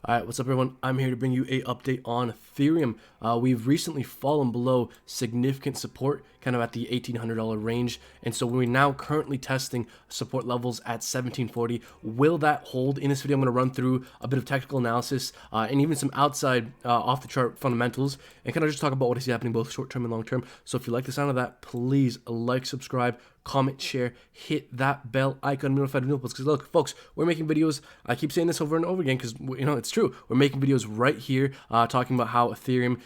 All right, what's up, everyone? I'm here to bring you a update on Ethereum. We've recently fallen below significant support, kind of at the $1,800 range, and so we're now currently testing support levels at 1740. Will that hold? In this video, I'm going to run through a bit of technical analysis and even some outside off-the-chart fundamentals, and kind of just talk about what is happening both short-term and long-term. So if you like the sound of that, please like, subscribe, comment, share, hit that bell icon, notified of new uploads. Because look, folks, we're making videos. I keep saying this over and over again because it's true. We're making videos right here, talking about how Ethereum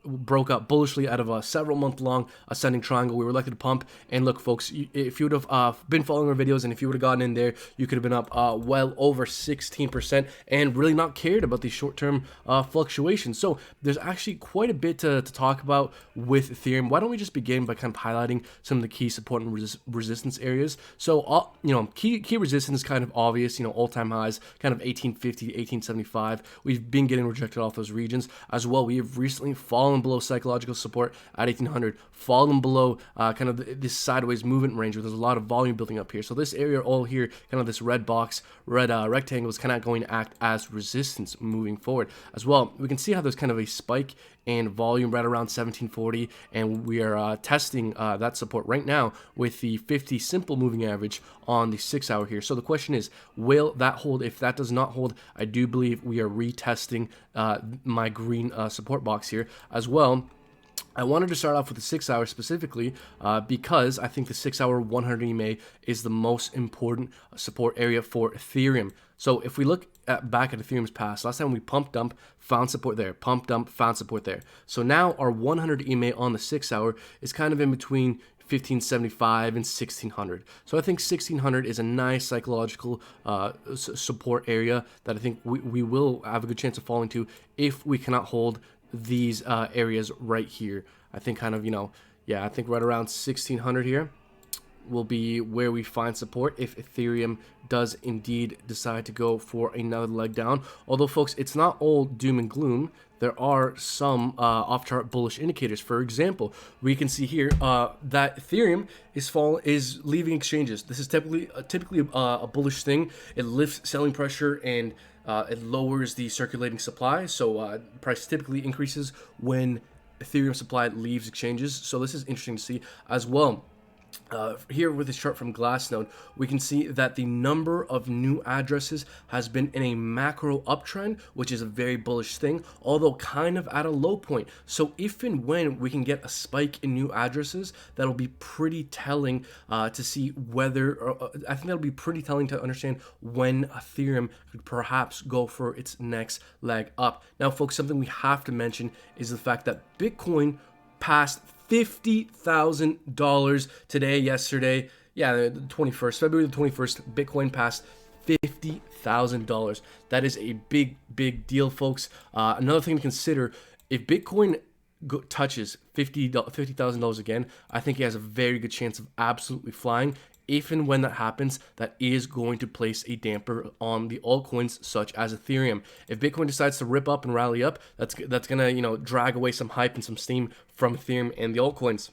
broke up bullishly out of a several-month-long ascending triangle. We were lucky to pump. And look, folks, if you would have been following our videos and if you would have gotten in there, you could have been up well over 16% and really not cared about these short-term fluctuations. So there's actually quite a bit to talk about with Ethereum. Why don't we just begin by kind of highlighting some of the key support and resistance areas? So key resistance is kind of obvious, all-time highs, kind of 1850 to 1875. We've been getting rejected off those regions as well. We have recently fallen below psychological support at 1800, fallen below kind of this sideways movement range where there's a lot of volume building up here. So this area all here, kind of this red box, red rectangle, is kind of going to act as resistance moving forward as well. We can see how there's kind of a spike and volume right around 1740, and we are testing that support right now with the 50 simple moving average on the 6 hour here. So the question is, will that hold? If that does not hold, I do believe we are retesting my green support box here as well. I wanted to start off with the 6 hour specifically because I think the 6 hour 100 EMA is the most important support area for Ethereum. So if we look back at Ethereum's past, last time we pump dump, found support there, pump dump, found support there. So now our 100 EMA on the 6 hour is kind of in between 1575 and 1600. So I think 1600 is a nice psychological support area that I think we will have a good chance of falling to if we cannot hold these areas right here. I think kind of, I think right around 1600 here will be where we find support if Ethereum does indeed decide to go for another leg down. Although, folks, it's not all doom and gloom. There are some off-chart bullish indicators. For example, we can see here that Ethereum is leaving exchanges. This is typically a bullish thing. It lifts selling pressure and it lowers the circulating supply. So price typically increases when Ethereum supply leaves exchanges. So this is interesting to see as well. Here with this chart from Glassnode, we can see that the number of new addresses has been in a macro uptrend, which is a very bullish thing, although kind of at a low point. So if and when we can get a spike in new addresses, that'll be pretty telling to see whether, I think that'll be pretty telling to understand when Ethereum could perhaps go for its next leg up. Now, folks, something we have to mention is the fact that Bitcoin passed $50,000 today, yesterday. Yeah, the 21st, February the 21st, Bitcoin passed $50,000. That is a big, big deal, folks. Another thing to consider, if Bitcoin touches $50,000 again, I think he has a very good chance of absolutely flying. If and when that happens, that is going to place a damper on the altcoins such as Ethereum. If Bitcoin decides to rip up and rally up, that's gonna drag away some hype and some steam from Ethereum and the altcoins.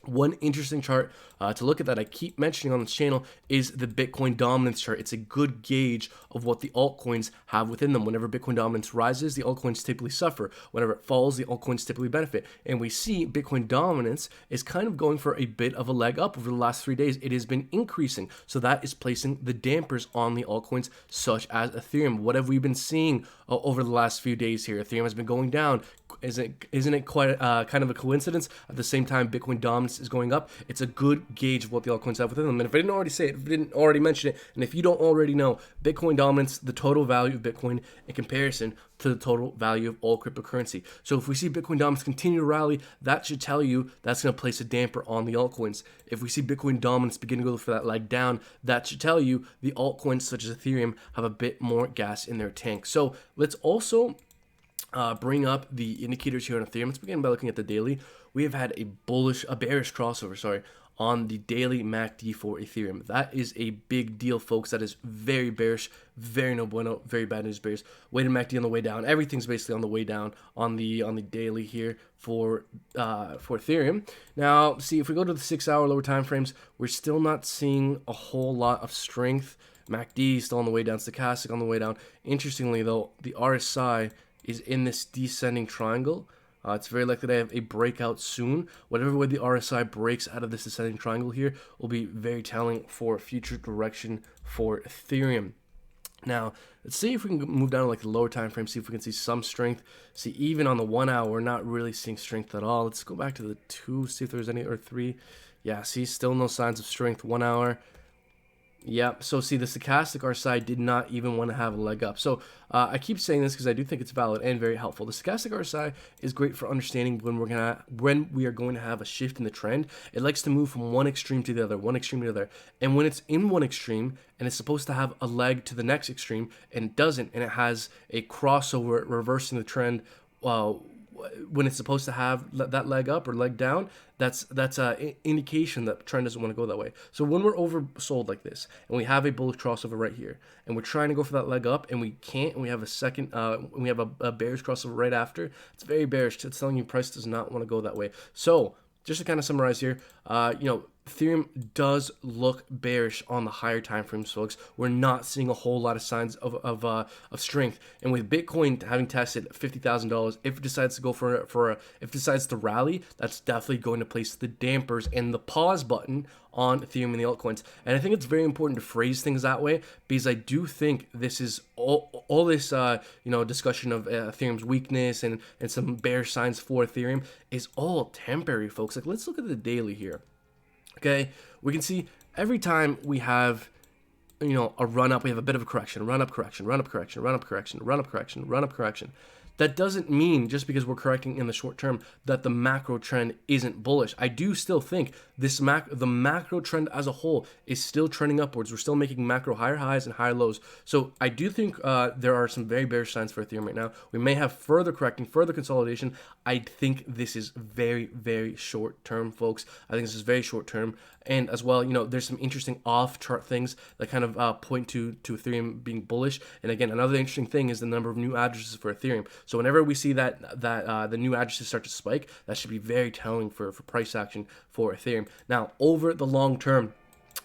One interesting chart to look at that I keep mentioning on this channel is the Bitcoin dominance chart. It's a good gauge of what the altcoins have within them. Whenever Bitcoin dominance rises, the altcoins typically suffer. Whenever it falls, the altcoins typically benefit. And we see Bitcoin dominance is kind of going for a bit of a leg up over the last 3 days. It has been increasing. So that is placing the dampers on the altcoins such as Ethereum. What have we been seeing over the last few days here? Ethereum has been going down. Isn't it quite kind of a coincidence? At the same time, Bitcoin dominance is going up. It's a good gauge of what the altcoins have within them. And if I didn't already say it, if I didn't already mention it, and if you don't already know, Bitcoin dominance, the total value of Bitcoin in comparison to the total value of all cryptocurrency. So if we see Bitcoin dominance continue to rally, that should tell you that's going to place a damper on the altcoins. If we see Bitcoin dominance begin to go for that leg down, that should tell you the altcoins such as Ethereum have a bit more gas in their tank. So let's also bring up the indicators here on Ethereum. Let's begin by looking at the daily. We have had a bearish crossover, on the daily MACD for Ethereum. That is a big deal, folks. That is very bearish, very no bueno, very bad news bears. Weighted MACD on the way down. Everything's basically on the way down on the daily here for Ethereum. Now, see, if we go to the 6 hour lower time frames, we're still not seeing a whole lot of strength MACD still on the way down, stochastic on the way down. Interestingly though, the RSI is in this descending triangle. It's very likely to have a breakout soon. Whatever way the RSI breaks out of this descending triangle here will be very telling for future direction for Ethereum. Now, let's see if we can move down to like the lower time frame, see if we can see some strength. See, even on the 1 hour, we're not really seeing strength at all. Let's go back to the 2, see if there's any, or 3. Yeah, see, still no signs of strength. 1 hour. Yep. So see, the stochastic RSI did not even want to have a leg up. So I keep saying this because I do think it's valid and very helpful. The stochastic RSI is great for understanding when we are going to have a shift in the trend. It likes to move from one extreme to the other, one extreme to the other. And when it's in one extreme and it's supposed to have a leg to the next extreme and it doesn't, and it has a crossover reversing the trend, when it's supposed to have that leg up or leg down, that's a indication that trend doesn't want to go that way. So when we're oversold like this and we have a bullish crossover right here and we're trying to go for that leg up and we can't, and we have a second we have a bearish crossover right after, it's very bearish. It's telling you price does not want to go that way. So just to kind of summarize here, Ethereum does look bearish on the higher time frames, folks. We're not seeing a whole lot of signs of strength. And with Bitcoin having tested $50,000, if it decides to go if it decides to rally, that's definitely going to place the dampers and the pause button on Ethereum and the altcoins. And I think it's very important to phrase things that way, because I do think this is all this discussion of Ethereum's weakness and some bearish signs for Ethereum is all temporary, folks. Like, let's look at the daily here. Okay, we can see every time we have, a run up, we have a bit of a correction, run up correction, run up correction, run up correction, run up correction, run up correction. That doesn't mean just because we're correcting in the short term that the macro trend isn't bullish. I do still think the macro trend as a whole is still trending upwards. We're still making macro higher highs and higher lows. So I do think there are some very bearish signs for Ethereum right now. We may have further correcting, further consolidation. I think this is very, very short term, folks. I think this is very short term. And as well, there's some interesting off chart things that kind of point to Ethereum being bullish. And again, another interesting thing is the number of new addresses for Ethereum. So whenever we see that the new addresses start to spike, that should be very telling for price action for Ethereum. Now, over the long term,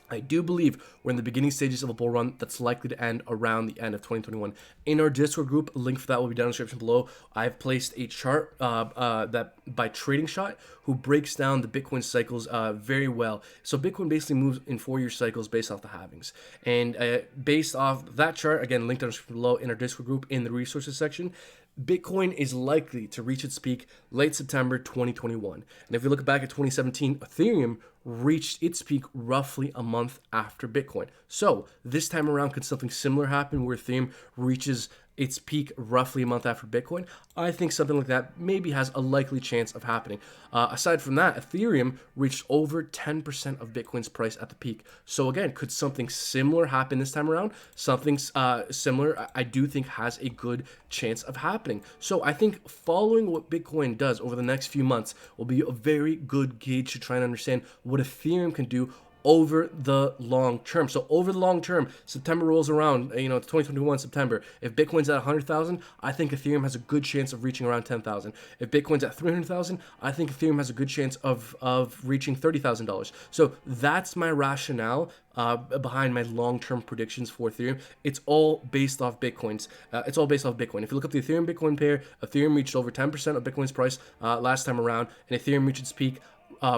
I do believe we're in the beginning stages of a bull run that's likely to end around the end of 2021. In our Discord group, a link for that will be down in the description below. I've placed a chart that by Trading Shot, who breaks down the Bitcoin cycles very well. So Bitcoin basically moves in 4-year cycles based off the halvings. And based off that chart, again, linked down in the description below in our Discord group in the resources section, Bitcoin is likely to reach its peak late September 2021. And if you look back at 2017, Ethereum reached its peak roughly a month after Bitcoin. So this time around, could something similar happen where Ethereum reaches its peak roughly a month after Bitcoin? I think something like that maybe has a likely chance of happening. Aside from that, Ethereum reached over 10% of Bitcoin's price at the peak. So again, could something similar happen this time around? Something similar, I do think, has a good chance of happening. So I think following what Bitcoin does over the next few months will be a very good gauge to try and understand what Ethereum can do over the long term. So over the long term, September rolls around, 2021 September. If Bitcoin's at 100,000, I think Ethereum has a good chance of reaching around 10,000. If Bitcoin's at 300,000, I think Ethereum has a good chance of reaching $30,000. So that's my rationale behind my long-term predictions for Ethereum. It's all based off Bitcoins. It's all based off Bitcoin. If you look up the Ethereum Bitcoin pair, Ethereum reached over 10% of Bitcoin's price last time around, and Ethereum reached its peak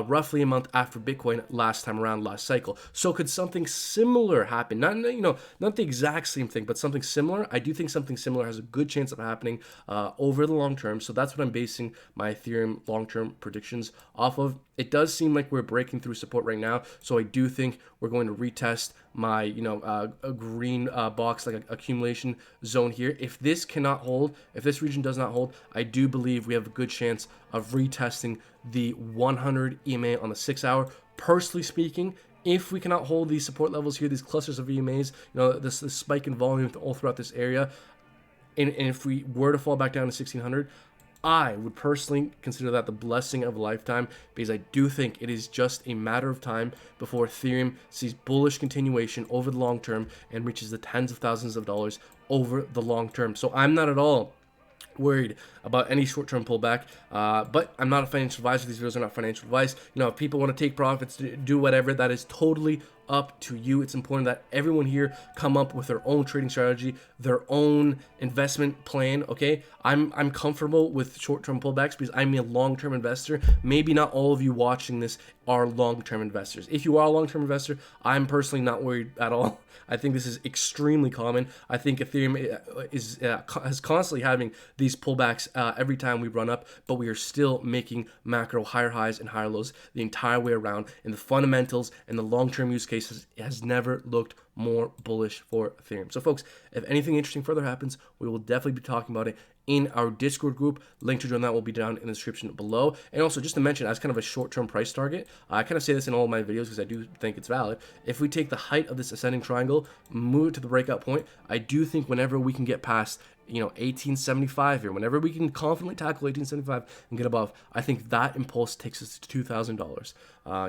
roughly a month after Bitcoin last time around, last cycle. So could something similar happen? Not the exact same thing, but something similar. I do think something similar has a good chance of happening over the long term. So that's what I'm basing my Ethereum long-term predictions off of. It does seem like we're breaking through support right now, so I do think we're going to retest my a green box, like accumulation zone here. If this cannot hold, if this region does not hold, I do believe we have a good chance of retesting the 100 EMA on the 6 hour. Personally speaking, if we cannot hold these support levels here, these clusters of EMAs, this spike in volume all throughout this area, and if we were to fall back down to 1600, I would personally consider that the blessing of a lifetime, because I do think it is just a matter of time before Ethereum sees bullish continuation over the long term and reaches the tens of thousands of dollars over the long term. So I'm not at all worried about any short-term pullback, but I'm not a financial advisor. These videos are not financial advice. If people want to take profits, do whatever, that is totally up to you. It's important that everyone here come up with their own trading strategy, their own investment plan. Okay, I'm comfortable with short-term pullbacks because I'm a long-term investor. Maybe not all of you watching this are long-term investors. If you are a long-term investor, I'm personally not worried at all. I think this is extremely common. I think Ethereum is constantly having these pullbacks every time we run up, but we are still making macro higher highs and higher lows the entire way around. And the fundamentals and the long-term use cases has never looked more bullish for Ethereum. So folks, if anything interesting further happens, we will definitely be talking about it in our Discord group. Link to join that will be down in the description below. And also, just to mention, as kind of a short-term price target, I kind of say this in all of my videos because I do think it's valid. If we take the height of this ascending triangle, move it to the breakout point, I do think whenever we can get past 1875 here, whenever we can confidently tackle 1875 and get above, I think that impulse takes us to $2,000.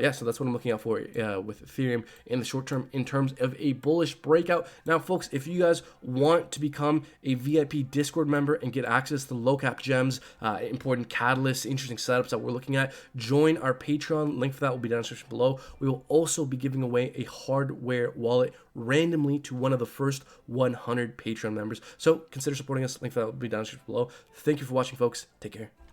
Yeah, so that's what I'm looking out for with Ethereum in the short term in terms of a bullish breakout. Now, folks, if you guys want to become a VIP Discord member and get access to low cap gems, important catalysts, interesting setups that we're looking at, join our Patreon. Link for that will be down in the description below. We will also be giving away a hardware wallet randomly to one of the first 100 Patreon members. So consider supporting us. Link for that will be down in the description below. Thank you for watching, folks. Take care.